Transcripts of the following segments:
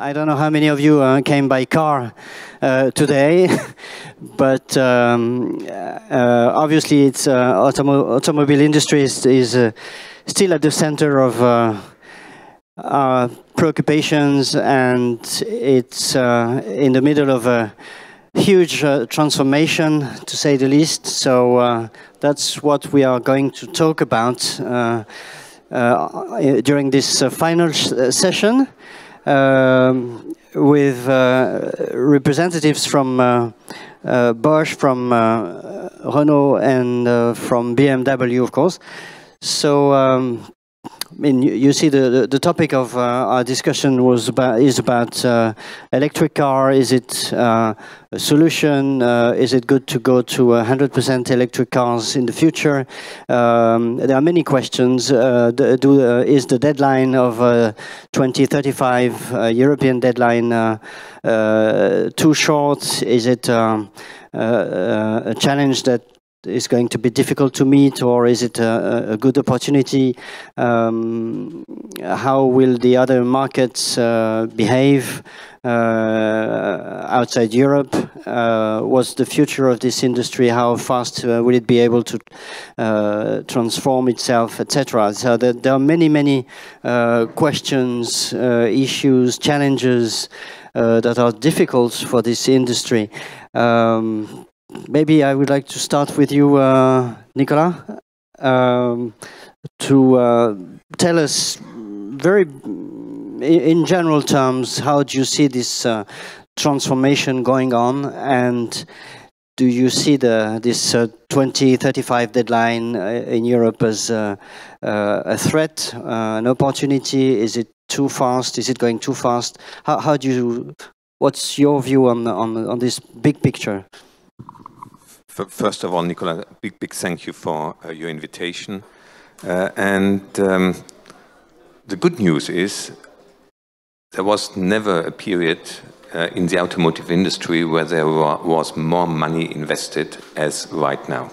I don't know how many of you came by car today, but obviously it's automobile industry is still at the center of our preoccupations, and it's in the middle of a huge transformation, to say the least. So that's what we are going to talk about during this final session. With representatives from Bosch, from Renault, and from BMW, of course. So, I mean, you see the topic of our discussion is about electric car. Is it a solution? Is it good to go to 100% electric cars in the future? There are many questions. Is the deadline of 2035 European deadline too short? Is it a challenge that is going to be difficult to meet, or is it a good opportunity? How will the other markets behave outside Europe? What's the future of this industry? How fast will it be able to transform itself, etc.? So there are many questions, issues, challenges that are difficult for this industry. Maybe I would like to start with you, Nicolas, to tell us very, in general terms, how do you see this transformation going on, and do you see this 2035 deadline in Europe as a threat, an opportunity? Is it too fast? Is it going too fast? How do you? What's your view on this big picture? First of all, Nicolas, big thank you for your invitation. The good news is there was never a period in the automotive industry where there was more money invested as right now.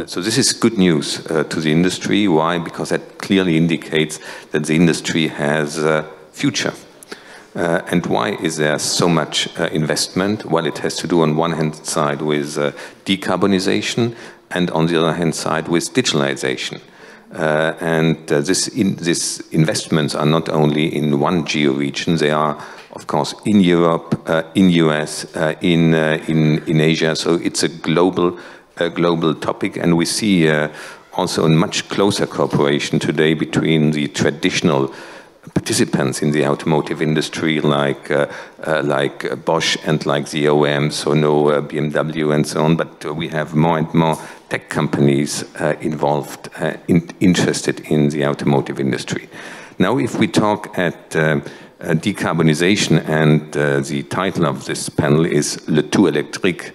So this is good news to the industry. Why? Because that clearly indicates that the industry has a future. And why is there so much investment? Well, it has to do on one hand side with decarbonization, and on the other hand side with digitalization. These investments are not only in one geo-region, they are, of course, in Europe, in US, in Asia. So it's a global topic, and we see also a much closer cooperation today between the traditional participants in the automotive industry, like Bosch and like the OEMs, so no BMW and so on. But we have more and more tech companies involved, interested in the automotive industry. Now, if we talk at decarbonization, and the title of this panel is tout, électrique.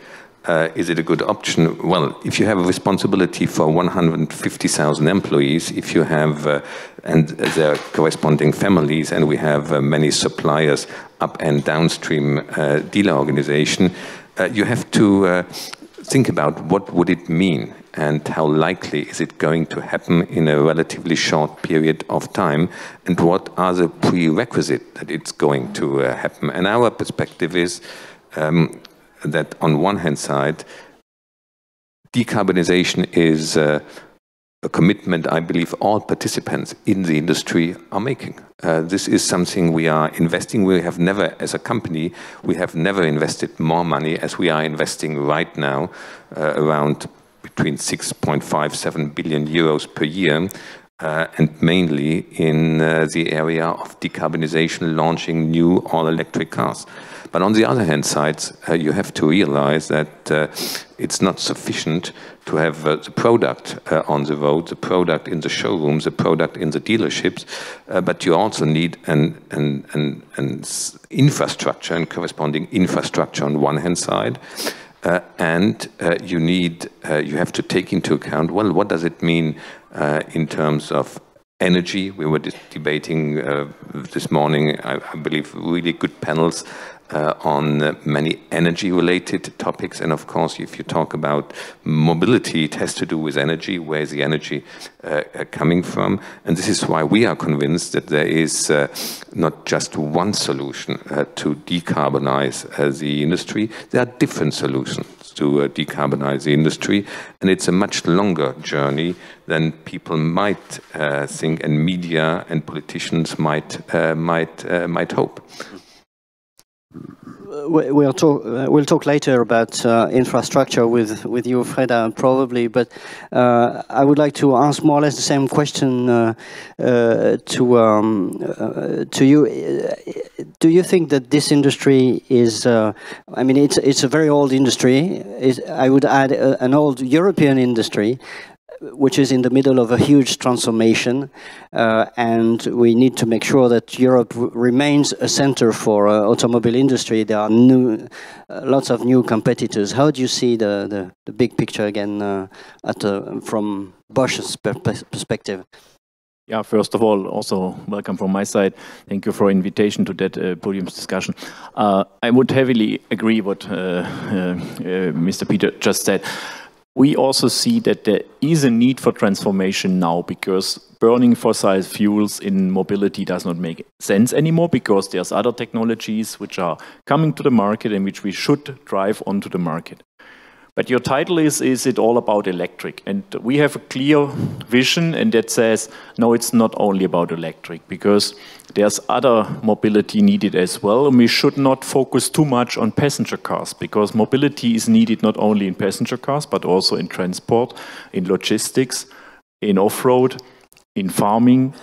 Is it a good option? Well, if you have a responsibility for 150,000 employees, if you have and their corresponding families, and we have many suppliers up and downstream dealer organization, you have to think about what would it mean and how likely is it going to happen in a relatively short period of time, and what are the prerequisites that it's going to happen. And our perspective is that on one hand side, decarbonization is a commitment I believe all participants in the industry are making. This is something we are investing. We have never, as a company, we have never invested more money as we are investing right now, around between 6.57 billion euros per year, and mainly in the area of decarbonization, launching new all-electric cars. But on the other hand side, you have to realize that it's not sufficient to have the product on the road, the product in the showrooms, the product in the dealerships, but you also need an infrastructure and corresponding infrastructure on one hand side, and you have to take into account, well, what does it mean in terms of energy? We were debating this morning, I believe, really good panels on many energy-related topics. And of course, if you talk about mobility, it has to do with energy. Where is the energy coming from? And this is why we are convinced that there is not just one solution to decarbonize the industry. There are different solutions to decarbonize the industry, and it's a much longer journey than people might think, and media and politicians might hope. We'll talk later about infrastructure with you, Fedra, probably. But I would like to ask more or less the same question to you. Do you think that this industry is? I mean, it's a very old industry. I would add an old European industry, which is in the middle of a huge transformation, and we need to make sure that Europe remains a center for automobile industry. There are lots of new competitors. How do you see the big picture again from Bosch's perspective? Yeah, first of all, also welcome from my side. Thank you for invitation to that podium discussion. I would heavily agree what Mr. Peter just said. We also see that there is a need for transformation now, because burning fossil fuels in mobility does not make sense anymore, because there's other technologies which are coming to the market and which we should drive onto the market. But your title is it all about electric? And we have a clear vision, and that says, no, it's not only about electric, because there's other mobility needed as well. And we should not focus too much on passenger cars, because mobility is needed not only in passenger cars, but also in transport, in logistics, in off-road, in farming,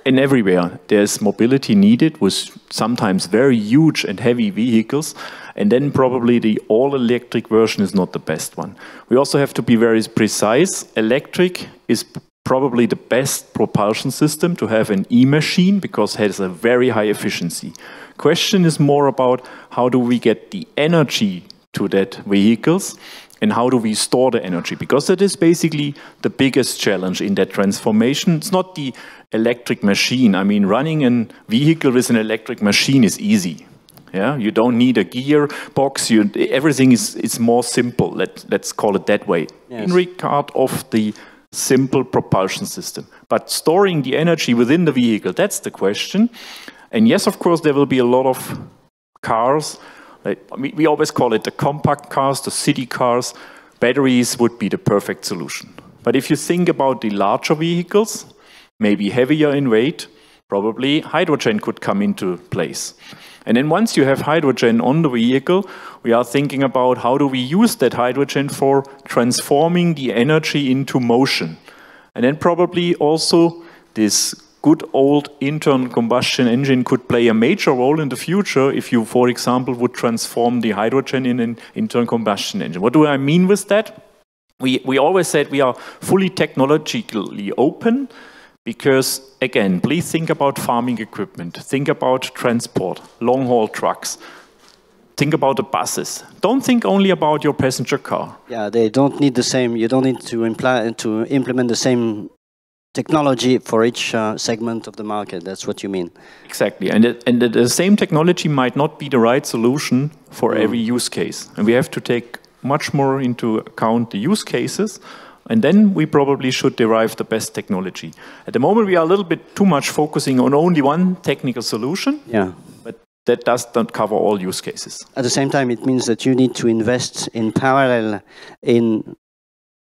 and everywhere. There's mobility needed with sometimes very huge and heavy vehicles. And then probably the all-electric version is not the best one. We also have to be very precise. Electric is probably the best propulsion system to have an e-machine, because it has a very high efficiency. Question is more about how do we get the energy to that vehicles, and how do we store the energy? Because that is basically the biggest challenge in that transformation. It's not the electric machine. I mean, running a vehicle with an electric machine is easy. Yeah, you don't need a gearbox. Everything is more simple. Let's call it that way. Yes. In regard of the simple propulsion system, but storing the energy within the vehicle, that's the question. And yes, of course, there will be a lot of cars. We always call it the compact cars, the city cars. Batteries would be the perfect solution. But if you think about the larger vehicles, maybe heavier in weight, probably hydrogen could come into place. And then once you have hydrogen on the vehicle, we are thinking about how do we use that hydrogen for transforming the energy into motion. And then probably also this good old internal combustion engine could play a major role in the future if you, for example, would transform the hydrogen in an internal combustion engine. What do I mean with that? We always said we are fully technologically open, because, again, please think about farming equipment, think about transport, long-haul trucks, think about the buses. Don't think only about your passenger car. Yeah, they don't need the same, you don't need to implement the same technology for each segment of the market. That's what you mean. Exactly, and the same technology might not be the right solution for every use case. And we have to take much more into account the use cases, and then we probably should derive the best technology. At the moment, we are a little bit too much focusing on only one technical solution, but that does not cover all use cases. At the same time, it means that you need to invest in parallel in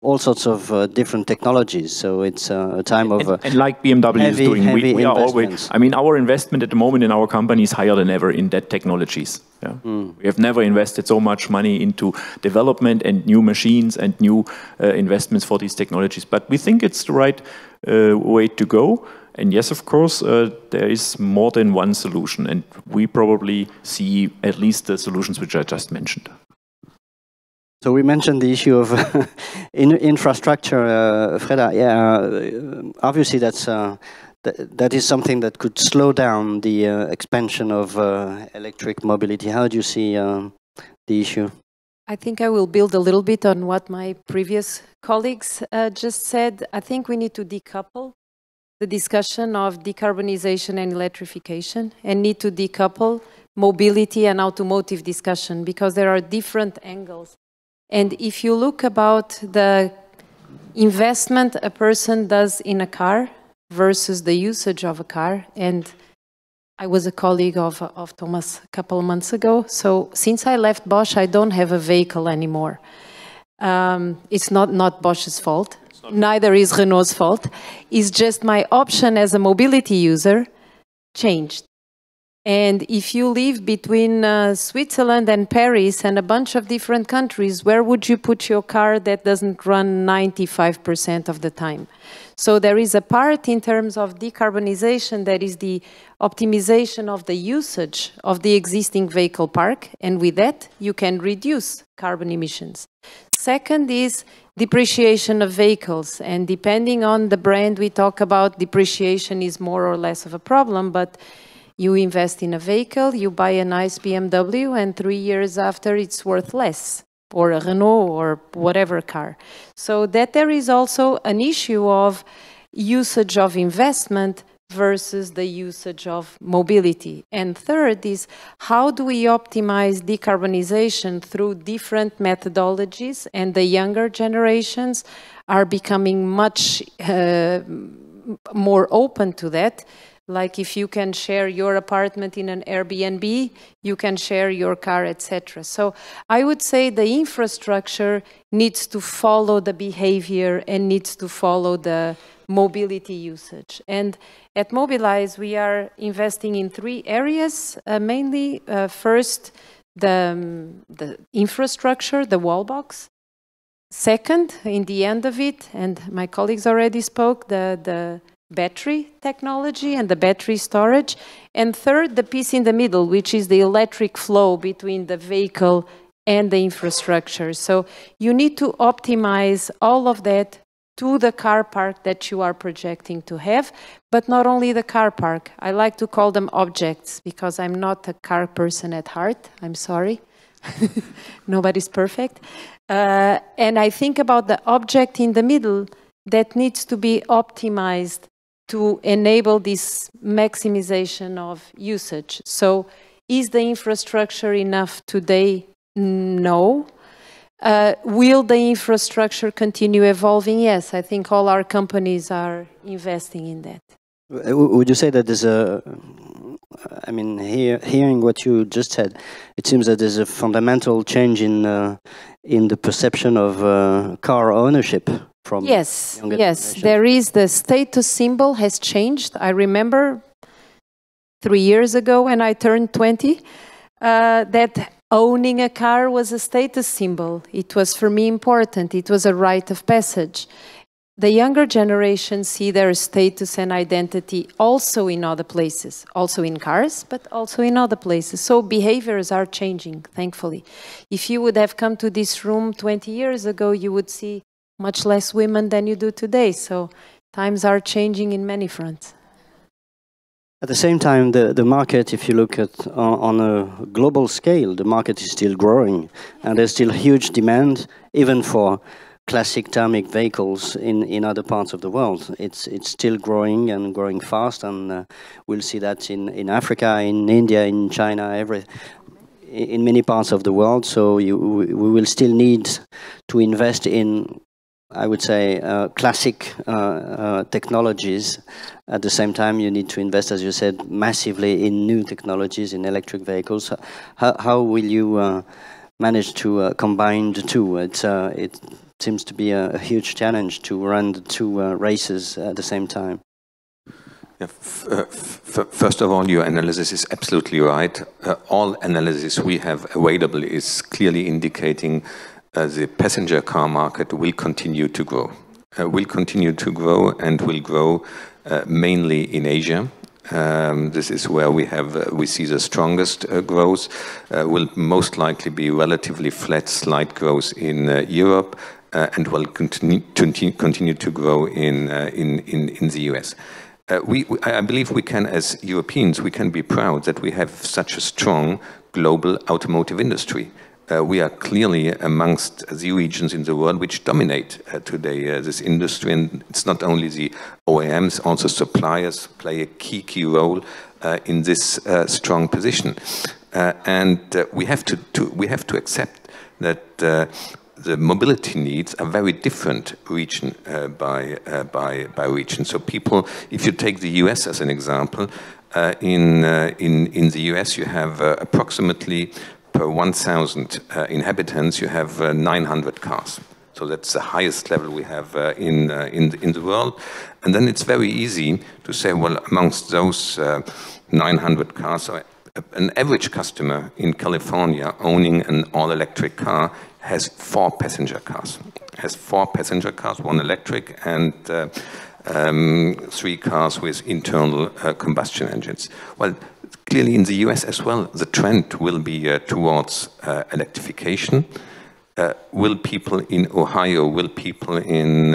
all sorts of different technologies. So it's a time of and like BMW is doing, we are always. I mean, our investment at the moment in our company is higher than ever in that technologies. Yeah. We have never invested so much money into development and new machines and new investments for these technologies. But we think it's the right way to go. And yes, of course, there is more than one solution, and we probably see at least the solutions which I just mentioned. So we mentioned the issue of infrastructure, Fedra. Yeah, obviously that is something that could slow down the expansion of electric mobility. How do you see the issue? I think I will build a little bit on what my previous colleagues just said. I think we need to decouple the discussion of decarbonization and electrification, and need to decouple mobility and automotive discussion, because there are different angles. And if you look about the investment a person does in a car versus the usage of a car, and I was a colleague of Thomas a couple of months ago, so since I left Bosch, I don't have a vehicle anymore. It's not Bosch's fault, neither is Renault's fault. It's just my option as a mobility user changed. And if you live between Switzerland and Paris and a bunch of different countries, where would you put your car that doesn't run 95% of the time? So there is a part in terms of decarbonization that is the optimization of the usage of the existing vehicle park, and with that you can reduce carbon emissions. Second is depreciation of vehicles, and depending on the brand we talk about, depreciation is more or less of a problem, but you invest in a vehicle, you buy a nice BMW, and 3 years after it's worth less, or a Renault or whatever car. So that there is also an issue of usage of investment versus the usage of mobility. And third is, how do we optimize decarbonization through different methodologies? And the younger generations are becoming much more open to that. Like if you can share your apartment in an Airbnb, you can share your car, etc. So I would say the infrastructure needs to follow the behavior and needs to follow the mobility usage. And at Mobilize, we are investing in 3 areas, mainly. First, the infrastructure, the wall box. Second, in the end of it, and my colleagues already spoke, the battery technology and the battery storage. And third, the piece in the middle, which is the electric flow between the vehicle and the infrastructure. So you need to optimize all of that to the car park that you are projecting to have, but not only the car park. I like to call them objects because I'm not a car person at heart. I'm sorry. Nobody's perfect. And I think about the object in the middle that needs to be optimized to enable this maximization of usage. So is the infrastructure enough today? No. Will the infrastructure continue evolving? Yes, I think all our companies are investing in that. Would you say that there's a, I mean, hearing what you just said, it seems that there's a fundamental change in the perception of car ownership from yes, younger yes, generations. there is. The status symbol has changed. I remember 3 years ago when I turned 20, that owning a car was a status symbol. It was for me important. It was a rite of passage. The younger generation see their status and identity also in other places, also in cars, but also in other places. So behaviors are changing, thankfully. If you would have come to this room 20 years ago, you would see much less women than you do today. So times are changing in many fronts. At the same time, the market, if you look at on a global scale, the market is still growing, and there's still huge demand, even for classic thermic vehicles in other parts of the world. It's still growing and growing fast, and we'll see that in Africa, in India, in China, in many parts of the world. So we will still need to invest in, I would say, classic technologies. At the same time, you need to invest, as you said, massively in new technologies, in electric vehicles. How will you manage to combine the two? It seems to be a huge challenge to run the two races at the same time. Yeah, first of all, your analysis is absolutely right. All analysis we have available is clearly indicating the passenger car market will continue to grow. And will grow mainly in Asia. This is where we see the strongest growth. Will most likely be relatively flat, slight growth in Europe, and will continue to grow in the US. I believe we can, as Europeans, we can be proud that we have such a strong global automotive industry. We are clearly amongst the regions in the world which dominate today this industry, and it's not only the OEMs, also suppliers play a key role in this strong position. we have to accept that the mobility needs are very different region by region. So people, if you take the US as an example, in the US you have approximately per 1,000 inhabitants you have 900 cars. So that's the highest level we have in the world. And then it's very easy to say, well, amongst those 900 cars, an average customer in California owning an all-electric car has 4 passenger cars. Has 4 passenger cars, 1 electric, and 3 cars with internal combustion engines. Well, clearly in the US as well, the trend will be towards electrification. Will people in Ohio, will people in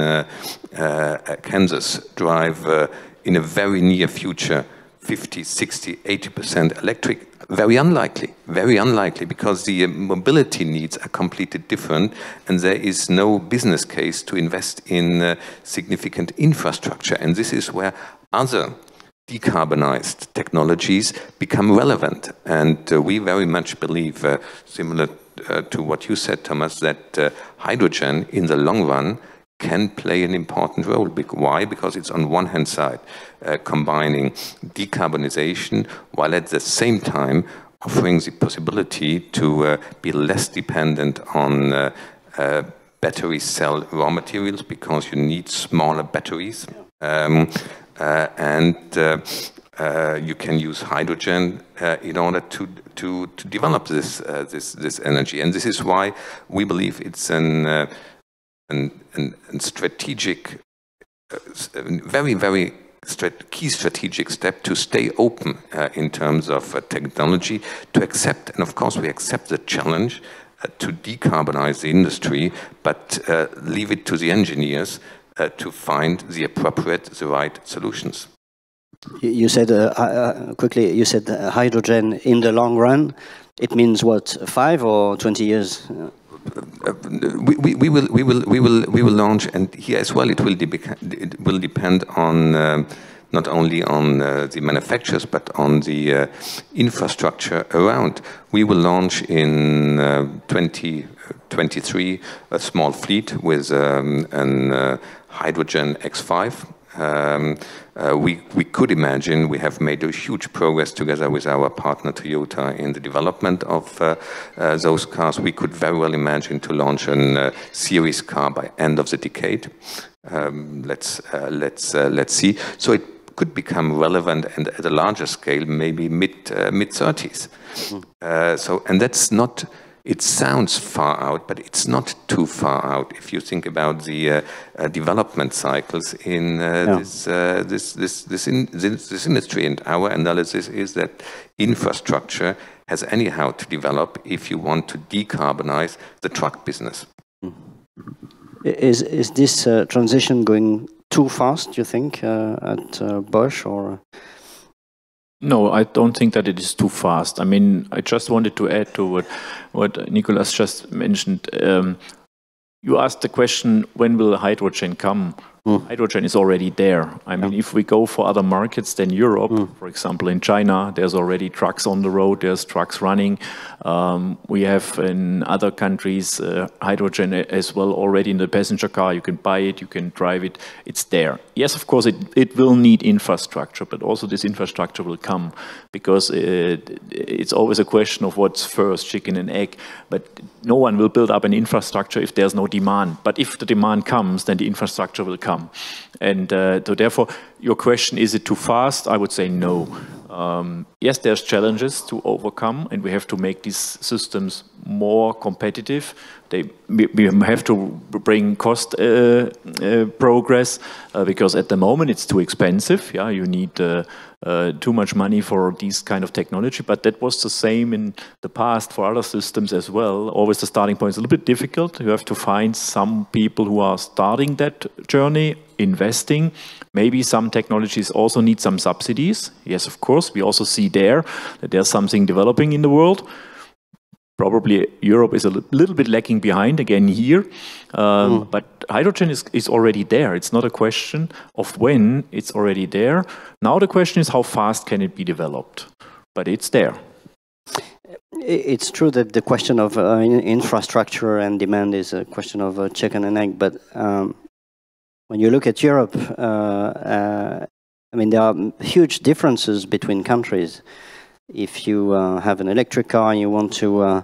Kansas drive in a very near future 50, 60, 80% electric? Very unlikely, because the mobility needs are completely different, and there is no business case to invest in significant infrastructure. And this is where other decarbonized technologies become relevant. And we very much believe, similar to what you said, Thomas, that hydrogen in the long run can play an important role. Why? Because it's on one hand side combining decarbonization while at the same time offering the possibility to be less dependent on battery cell raw materials, because you need smaller batteries. You can use hydrogen in order to develop this energy, and this is why we believe it's a strategic, very key strategic step to stay open in terms of technology, to accept, and of course we accept the challenge to decarbonize the industry, but leave it to the engineers to find the appropriate, the right solutions. You said, quickly, you said hydrogen in the long run. It means what, 5 or 20 years? We will launch, and here as well it will depend on not only on the manufacturers but on the infrastructure around. We will launch in 2023 a small fleet with an hydrogen X5. We could imagine, we have made a huge progress together with our partner Toyota in the development of those cars. We could very well imagine to launch a series car by end of the decade. Let's see. So it could become relevant, and at a larger scale, maybe mid 30s. And that's not. It sounds far out, but it's not too far out if you think about the development cycles in this industry. And our analysis is that infrastructure has anyhow to develop if you want to decarbonize the truck business. Is this transition going too fast, you think, at Bosch, or? No, I don't think that it is too fast. I mean, I just wanted to add to what Nicolas just mentioned. You asked the question, when will hydrogen come? Hydrogen is already there. I mean, if we go for other markets than Europe, for example, in China, there's already trucks on the road, there's trucks running. We have in other countries hydrogen as well already in the passenger car. You can buy it, you can drive it, it's there. Yes, of course, it will need infrastructure, but also this infrastructure will come, because it's always a question of what's first, chicken and egg. But no one will build up an infrastructure if there's no demand. But if the demand comes, then the infrastructure will come. And so therefore, your question, is it too fast? I would say no. Yes, there's challenges to overcome, and we have to make these systems more competitive. We have to bring cost progress, because at the moment it's too expensive. Yeah, you need too much money for these kind of technology, but that was the same in the past for other systems as well. Always the starting point is a little bit difficult. You have to find some people who are starting that journey, investing. Maybe some technologies also need some subsidies. Yes, of course, we also see there that there's something developing in the world. Probably Europe is a little bit lagging behind again here, but hydrogen is already there. It's not a question of when, it's already there. Now the question is, how fast can it be developed? But it's there. It's true that the question of infrastructure and demand is a question of chicken and egg, but when you look at Europe, I mean, there are huge differences between countries. If you have an electric car and you want to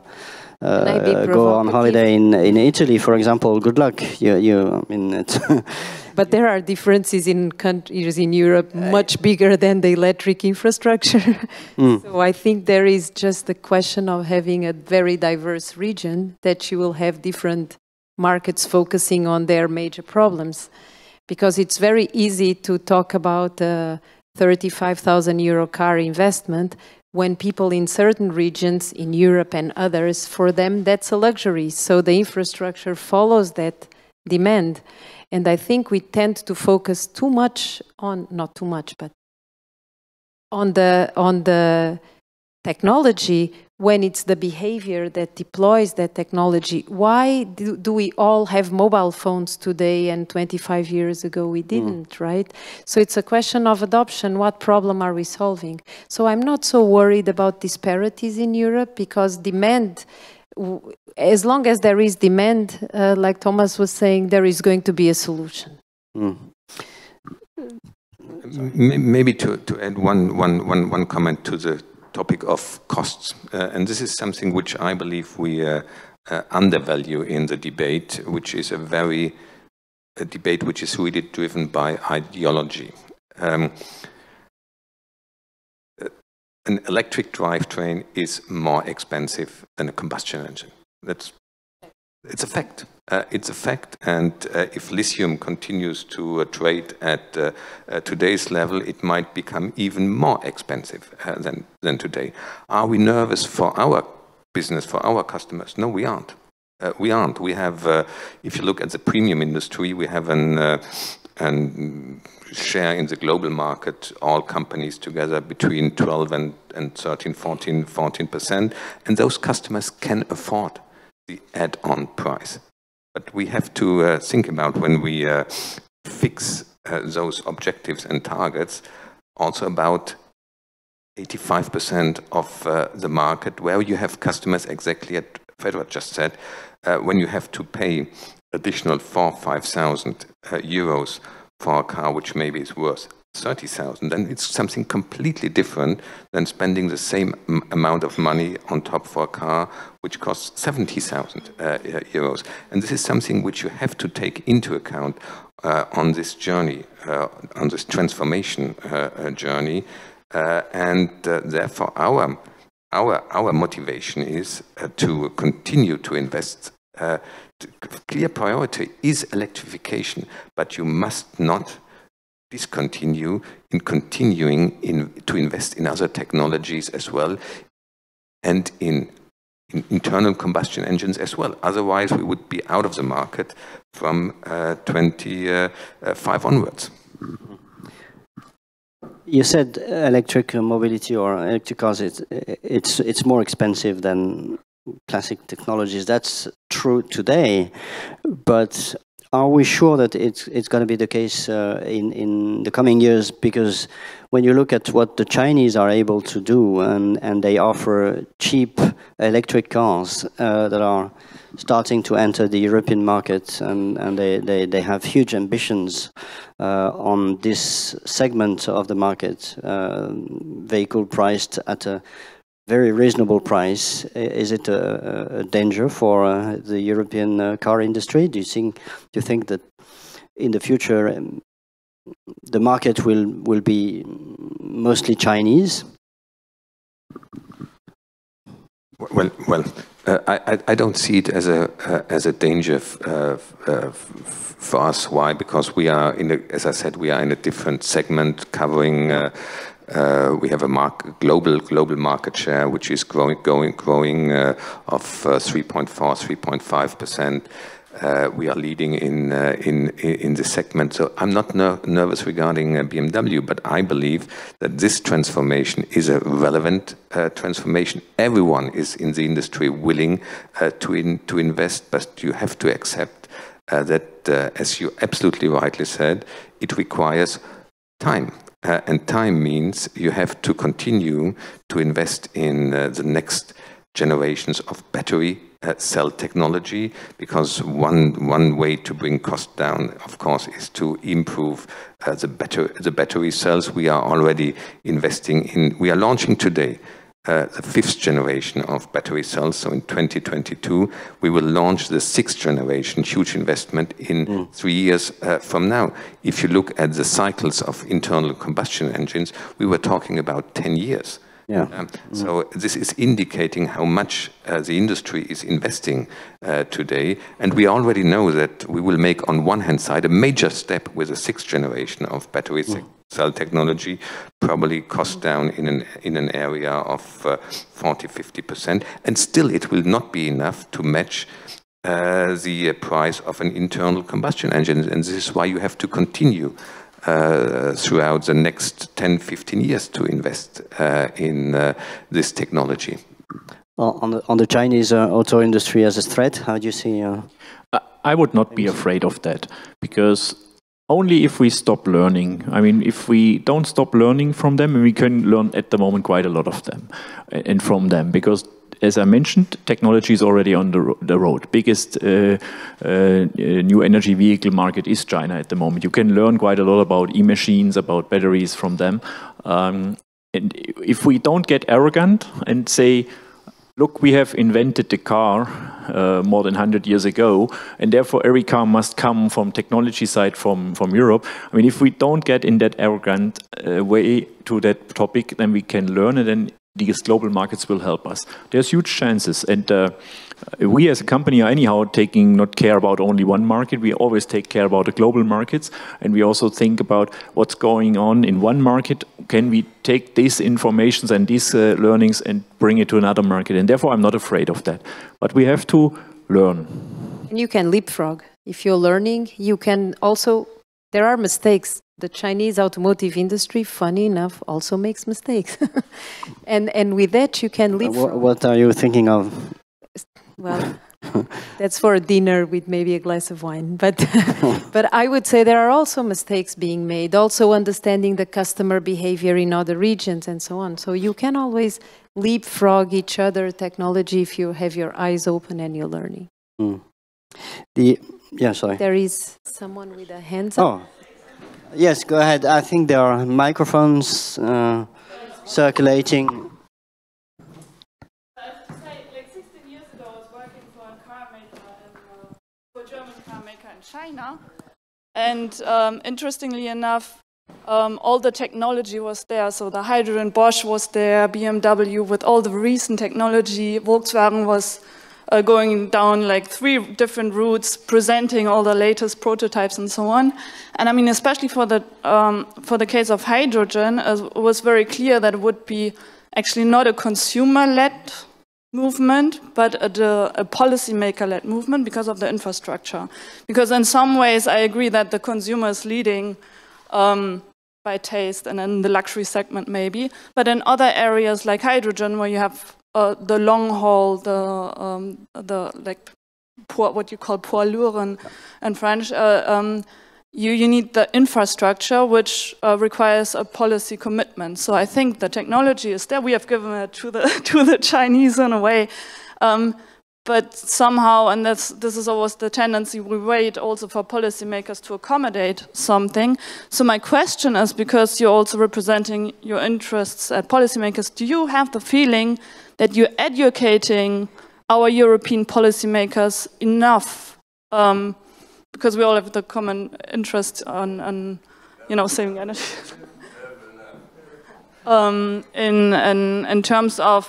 go on holiday in Italy, for example, good luck. I mean, it's but there are differences in countries in Europe much bigger than the electric infrastructure. So I think there is just the question of having a very diverse region that you will have different markets focusing on their major problems. Because it's very easy to talk about a 35,000 euro car investment when people in certain regions in Europe and others, for them, that's a luxury. So the infrastructure follows that demand. And I think we tend to focus too much on, not too much, but on the technology when it's the behavior that deploys that technology. Why do we all have mobile phones today and 25 years ago we didn't, right? So it's a question of adoption. What problem are we solving? So I'm not so worried about disparities in Europe because demand, as long as there is demand, like Thomas was saying, there is going to be a solution. Maybe to add one comment to the topic of costs, and this is something which I believe we undervalue in the debate, which is a debate which is really driven by ideology. An electric drivetrain is more expensive than a combustion engine. It's a fact. It's a fact, and if lithium continues to trade at today's level, it might become even more expensive than today. Are we nervous for our business, for our customers? No, we aren't. We aren't. We have, if you look at the premium industry, we have an share in the global market, all companies together between 12 and 13, 14%, and those customers can afford the add-on price. But we have to think about when we fix those objectives and targets, also about 85% of the market where you have customers exactly as Fedra just said, when you have to pay additional 4,000-5,000 euros for a car which maybe is worth 30,000, then it's something completely different than spending the same amount of money on top for a car which costs 70,000 euros. And this is something which you have to take into account on this journey, on this transformation journey. And therefore our motivation is to continue to invest. Clear priority is electrification, but you must not discontinue in continuing to invest in other technologies as well, and in internal combustion engines as well. Otherwise, we would be out of the market from 25 onwards. You said electric mobility or electric cars, it's more expensive than classic technologies. That's true today, but are we sure that it's going to be the case in the coming years? Because when you look at what the Chinese are able to do, and they offer cheap electric cars that are starting to enter the European market, and they have huge ambitions on this segment of the market, vehicle priced at a very reasonable price. Is it a danger for the European car industry? Do you think that in the future the market will be mostly Chinese? Well, I don't see it as a danger for us. Why? Because we are as I said, we are in a different segment covering. We have a global market share which is growing of 3.5%. We are leading in the segment. So I'm not nervous regarding BMW, but I believe that this transformation is a relevant transformation. Everyone is in the industry willing to invest, but you have to accept that, as you absolutely rightly said, it requires time. And time means you have to continue to invest in the next generations of battery cell technology, because one way to bring cost down, of course, is to improve the battery cells. We are already investing in, we are launching today the 5th generation of battery cells. So in 2022, we will launch the 6th generation, huge investment in 3 years from now. If you look at the cycles of internal combustion engines, we were talking about 10 years. Yeah. So this is indicating how much the industry is investing today. And we already know that we will make, on one hand side, a major step with the 6th generation of battery cell technology, probably cost down in an area of 40–50%. And still it will not be enough to match the price of an internal combustion engine. And this is why you have to continue throughout the next 10–15 years to invest in this technology. On the Chinese auto industry as a threat, how do you see? I would not be afraid of that, because only if we stop learning. I mean, if we don't stop learning from them, we can learn at the moment quite a lot of them and from them, because as I mentioned, technology is already on the road. Biggest new energy vehicle market is China at the moment. You can learn quite a lot about e-machines, about batteries from them. And if we don't get arrogant and say, look, we have invented the car more than 100 years ago, and therefore every car must come from technology side from Europe. I mean, if we don't get in that arrogant way to that topic, then we can learn, and then these global markets will help us. There's huge chances, and we as a company are anyhow taking not care about only one market. We always take care about the global markets, and we also think about what's going on in one market. Can we take these informations and these learnings and bring it to another market? And therefore I'm not afraid of that. But we have to learn. And you can leapfrog. If you're learning, you can also, there are mistakes. The Chinese automotive industry, funny enough, also makes mistakes. and with that you can leapfrog. What are you thinking of? Well, that's for a dinner with maybe a glass of wine. But I would say there are also mistakes being made, also understanding the customer behavior in other regions and so on. So you can always leapfrog each other technology if you have your eyes open and you're learning. Yeah, sorry. There is someone with a hand up. Oh, yes, go ahead. I think there are microphones circulating. China, and interestingly enough, all the technology was there. So the hydrogen, Bosch was there, BMW with all the recent technology, Volkswagen was going down like 3 different routes, presenting all the latest prototypes and so on. And I mean, especially for the case of hydrogen, it was very clear that it would be actually not a consumer-led movement, but a policymaker-led movement because of the infrastructure. Because in some ways, I agree that the consumer is leading by taste and in the luxury segment maybe, but in other areas like hydrogen, where you have the long haul, the like what you call poids lourd in French, you need the infrastructure, which requires a policy commitment. So I think the technology is there. We have given it to the Chinese in a way, but somehow, and this is always the tendency, we wait also for policymakers to accommodate something. So my question is, because you're also representing your interests at policymakers, do you have the feeling that you're educating our European policymakers enough? Because we all have the common interest on saving energy. In terms of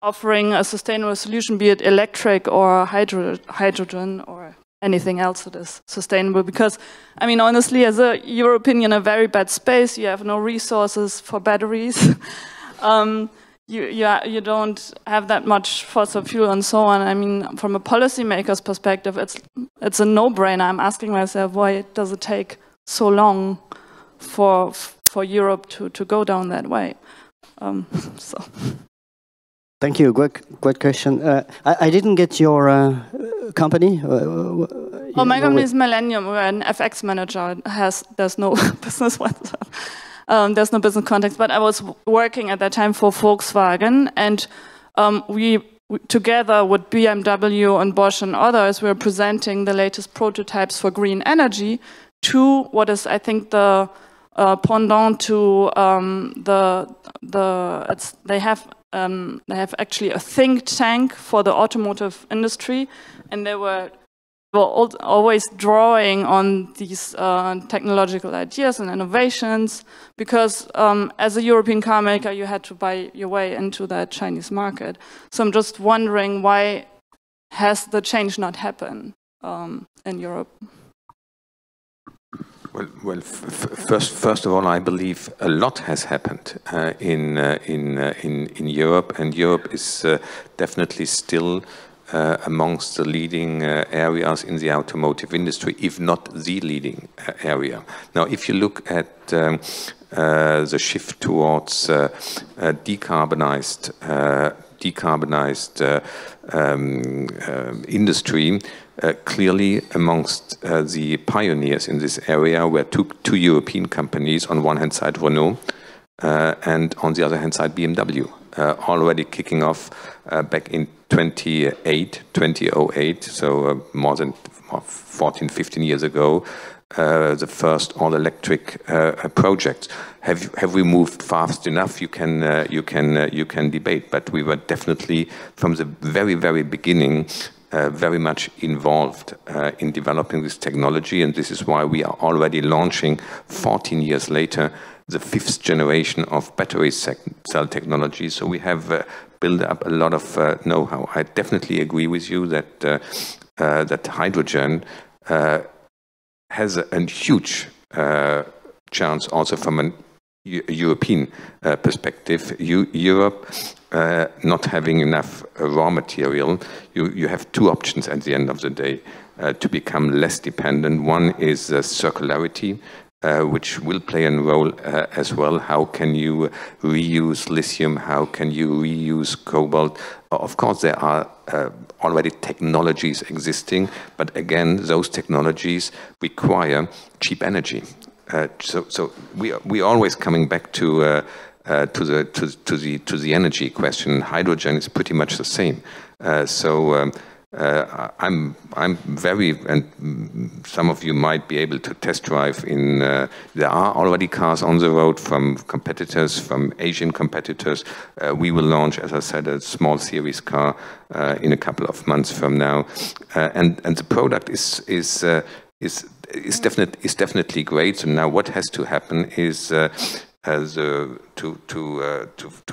offering a sustainable solution, be it electric or hydrogen or anything else that is sustainable. Because, I mean, honestly, as a European in a very bad space, you have no resources for batteries. You don't have that much fossil fuel and so on. I mean, from a policymaker's perspective, it's a no-brainer. I'm asking myself, why does it take so long for Europe to go down that way? So. Thank you. Great question. I didn't get your company. My company is Millennium. We're an FX manager. There's no business whatsoever. There's no business context, but I was working at that time for Volkswagen, and we together with BMW and Bosch and others, we're presenting the latest prototypes for green energy to what is, I think, the pendant to they have actually a think tank for the automotive industry, and they were always drawing on these technological ideas and innovations, because as a European car maker, you had to buy your way into that Chinese market. So I'm just wondering, why has the change not happened in Europe? Well, first of all, I believe a lot has happened in Europe, and Europe is definitely still amongst the leading areas in the automotive industry, if not the leading area. Now, if you look at the shift towards decarbonized industry, clearly amongst the pioneers in this area were two European companies, on one hand side Renault, and on the other hand side BMW, already kicking off back in 2008, so more than 14, 15 years ago, the first all-electric project. Have we moved fast enough? You can debate, but we were definitely from the very beginning very much involved in developing this technology, and this is why we are already launching 14 years later the 5th generation of battery cell technology. So we have built up a lot of know-how. I definitely agree with you that that hydrogen has a huge chance also from a European perspective. Europe not having enough raw material, you have two options at the end of the day to become less dependent. One is circularity, which will play a role as well. How can you reuse lithium? How can you reuse cobalt? Of course, there are already technologies existing, but again, those technologies require cheap energy. So we are always coming back to the energy question. Hydrogen is pretty much the same. I'm very, and some of you might be able to test drive in, there are already cars on the road from competitors, from Asian competitors. We will launch, as I said, a small series car in a couple of months from now. And the product is definitely great. So now what has to happen is to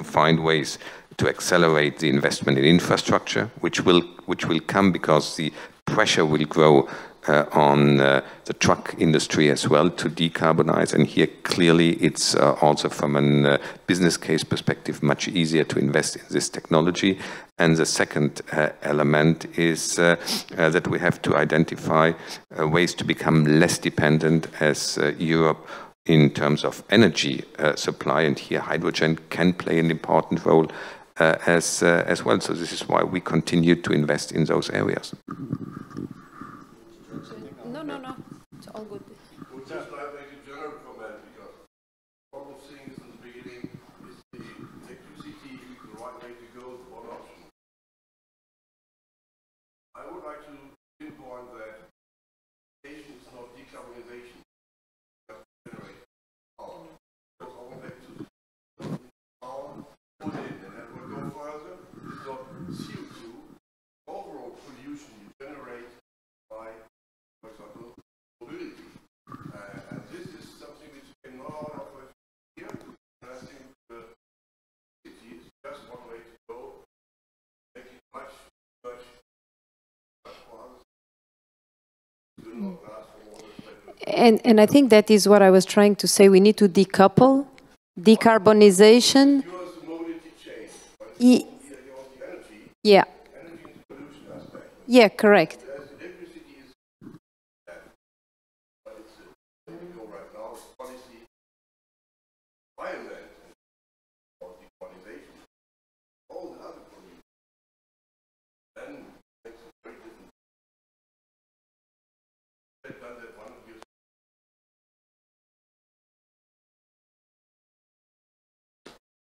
find ways to accelerate the investment in infrastructure, which will come because the pressure will grow on the truck industry as well to decarbonize. And here clearly it's also from a business case perspective much easier to invest in this technology. And the second element is that we have to identify ways to become less dependent as Europe in terms of energy supply, and here hydrogen can play an important role as well. So this is why we continue to invest in those areas. No. It's all good. Would just like to make a general comment, because one of the things in the beginning is the electricity, the right way to go, the one option. I would like to pinpoint that is not decarbonization, just generate power. Because I want back to power, put in, and then we'll go further. It's not CO2, overall pollution you generate by, for example, mobility. And this is something which cannot operate here. And I think the city is just one way to go, make it much more. And I think that is what I was trying to say. We need to decouple decarbonization. Yeah. Yeah, correct.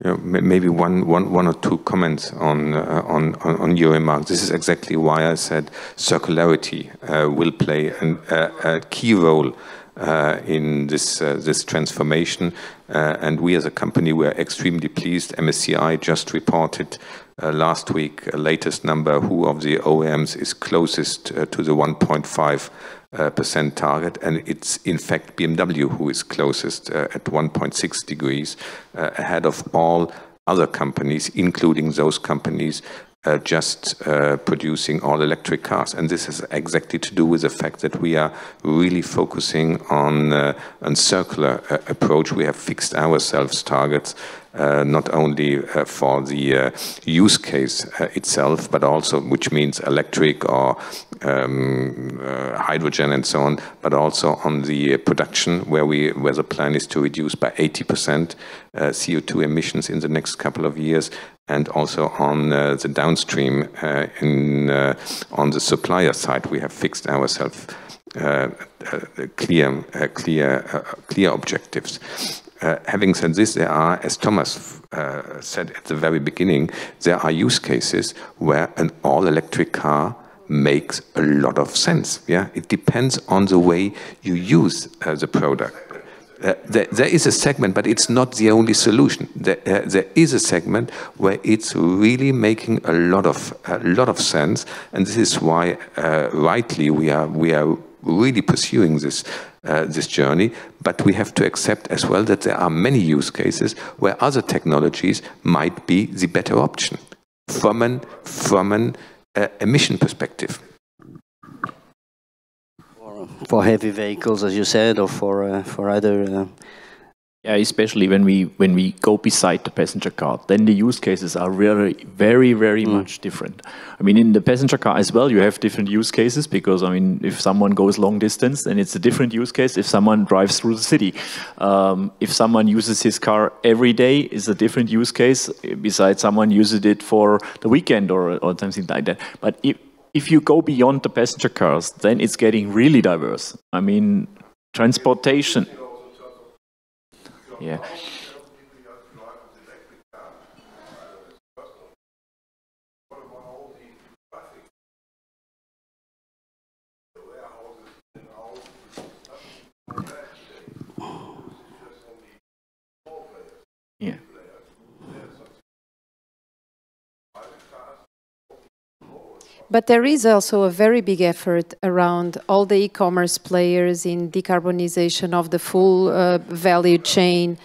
Yeah, maybe one or two comments on your remarks. This is exactly why I said circularity will play a key role in this transformation. And we as a company were extremely pleased. MSCI just reported last week latest number who of the OEMs is closest to the 1.5% target, and it's in fact BMW who is closest at 1.6 degrees, ahead of all other companies, including those companies just producing all electric cars. And this has exactly to do with the fact that we are really focusing on a circular approach. We have fixed ourselves targets, not only for the use case itself, but also, which means electric or hydrogen and so on, but also on the production, where the plan is to reduce by 80% CO2 emissions in the next couple of years, and also on the downstream on the supplier side, we have fixed ourselves clear objectives. Having said this, there are, as Thomas said at the very beginning, there are use cases where an all-electric car makes a lot of sense. Yeah, it depends on the way you use the product. There is a segment, but it's not the only solution. There is a segment where it's really making a lot of sense, and this is why, rightly, we are really pursuing this journey. But we have to accept as well that there are many use cases where other technologies might be the better option from an emission perspective. For heavy vehicles, as you said, or for other. Yeah, especially when we go beside the passenger car, then the use cases are really very much different. I mean, in the passenger car as well, you have different use cases, because I mean, if someone goes long distance, then it's a different use case. If someone drives through the city, if someone uses his car every day, is a different use case. Besides, someone uses it for the weekend or something like that. But if you go beyond the passenger cars, then it's getting really diverse. I mean, transportation. Yeah. Yeah. But there is also a very big effort around all the e-commerce players in decarbonization of the full value chain.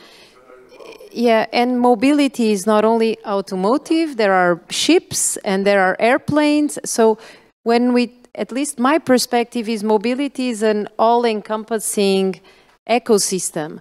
Yeah, and mobility is not only automotive, there are ships and there are airplanes. So when at least my perspective is mobility is an all-encompassing ecosystem.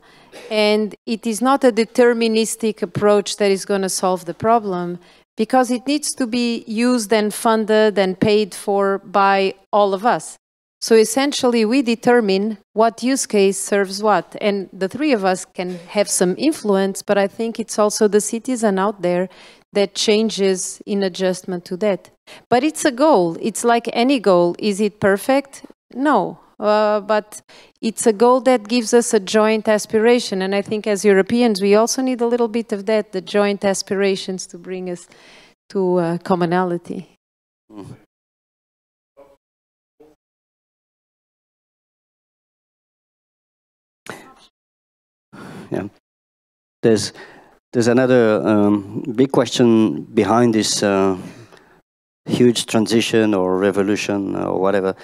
And it is not a deterministic approach that is going to solve the problem, because it needs to be used and funded and paid for by all of us. So essentially, we determine what use case serves what. And the three of us can have some influence, but I think it's also the citizen out there that changes in adjustment to that. But it's a goal. It's like any goal. Is it perfect? No. But it's a goal that gives us a joint aspiration. And I think as Europeans, we also need a little bit of that, the joint aspirations to bring us to commonality. Mm-hmm. Yeah. There's another big question behind this huge transition or revolution or whatever,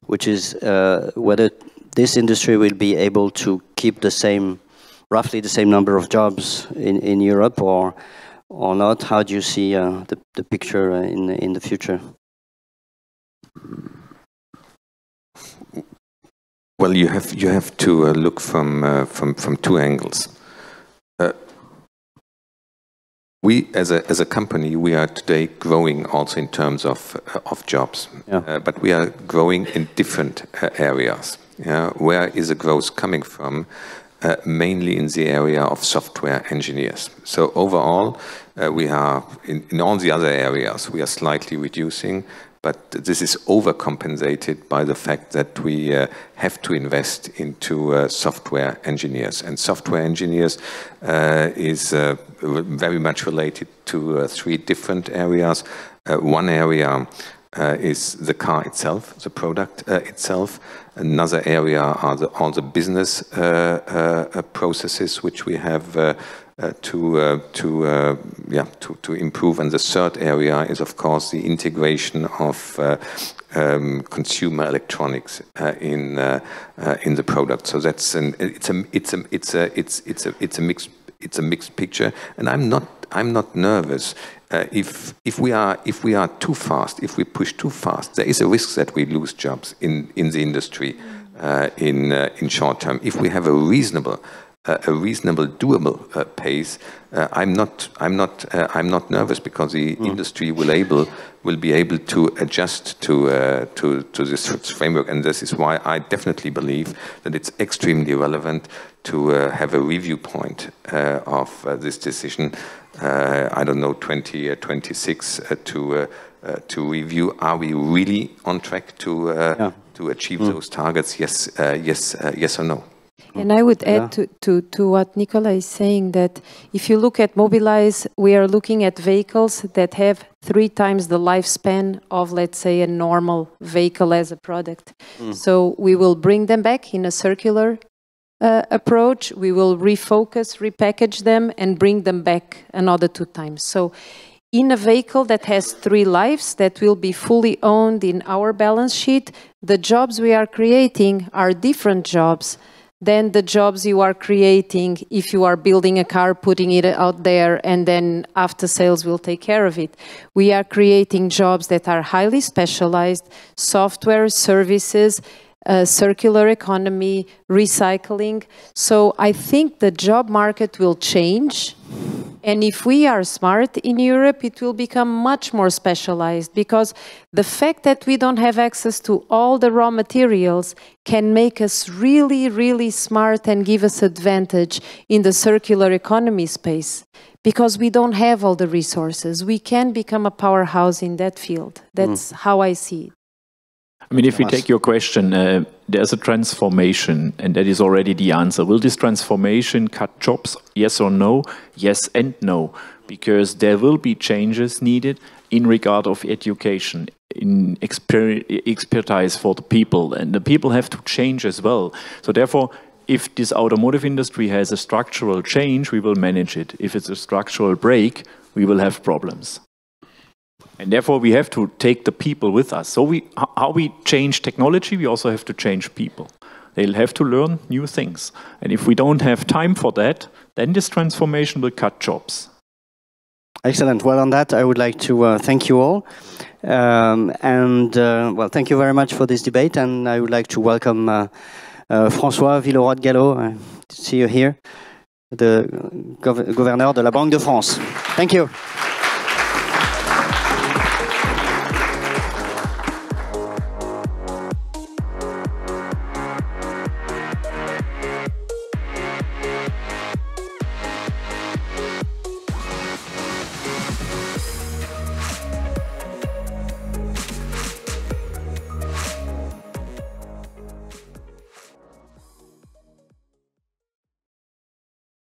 which is whether this industry will be able to keep roughly the same number of jobs in Europe or not. How do you see the picture in the future? Well, you have to look from two angles. We, as a company, we are today growing also in terms of jobs, yeah. But we are growing in different areas. Yeah? Where is the growth coming from? Mainly in the area of software engineers. So overall, we are in all the other areas, we are slightly reducing, but this is overcompensated by the fact that we have to invest into software engineers. And software engineers is very much related to 3 different areas. One area is the car itself, the product itself. Another area are all the business processes which we have to improve. And the third area is, of course, the integration of consumer electronics in the product. So that's it's a mixed picture, and I'm not nervous. If we are too fast, if we push too fast, there is a risk that we lose jobs in the industry in short term. If we have a reasonable, doable pace, I'm not nervous, because the industry will be able to adjust to this framework, and this is why I definitely believe that it's extremely relevant to have a review point of this decision. I don't know, 2026 to review. Are we really on track to achieve those targets? Yes, yes or no. And I would add to what Nicolas is saying, that if you look at Mobilize, we are looking at vehicles that have 3 times the lifespan of, let's say, a normal vehicle as a product. So we will bring them back in a circular approach. We will refocus, repackage them, and bring them back another 2 times. So in a vehicle that has 3 lives, that will be fully owned in our balance sheet, the jobs we are creating are different jobs than the jobs you are creating if you are building a car, putting it out there, and then after sales will take care of it. We are creating jobs that are highly specialized, software, services, circular economy, recycling. So I think the job market will change. And if we are smart in Europe, it will become much more specialized, because the fact that we don't have access to all the raw materials can make us really, really smart and give us advantage in the circular economy space, because we don't have all the resources. We can become a powerhouse in that field. That's how I see it. I mean, if we take your question, there's a transformation, and that is already the answer. Will this transformation cut jobs? Yes or no? Yes and no, because there will be changes needed in regard of education, in expertise for the people, and the people have to change as well. So therefore, if this automotive industry has a structural change, we will manage it. If it's a structural break, we will have problems. And therefore, we have to take the people with us. So how we change technology, we also have to change people. They'll have to learn new things. And if we don't have time for that, then this transformation will cut jobs. Excellent. Well, on that, I would like to thank you all. Well, thank you very much for this debate. And I would like to welcome François Villeroy-de-Galhau, to see you here, the Governor de la Banque de France. Thank you.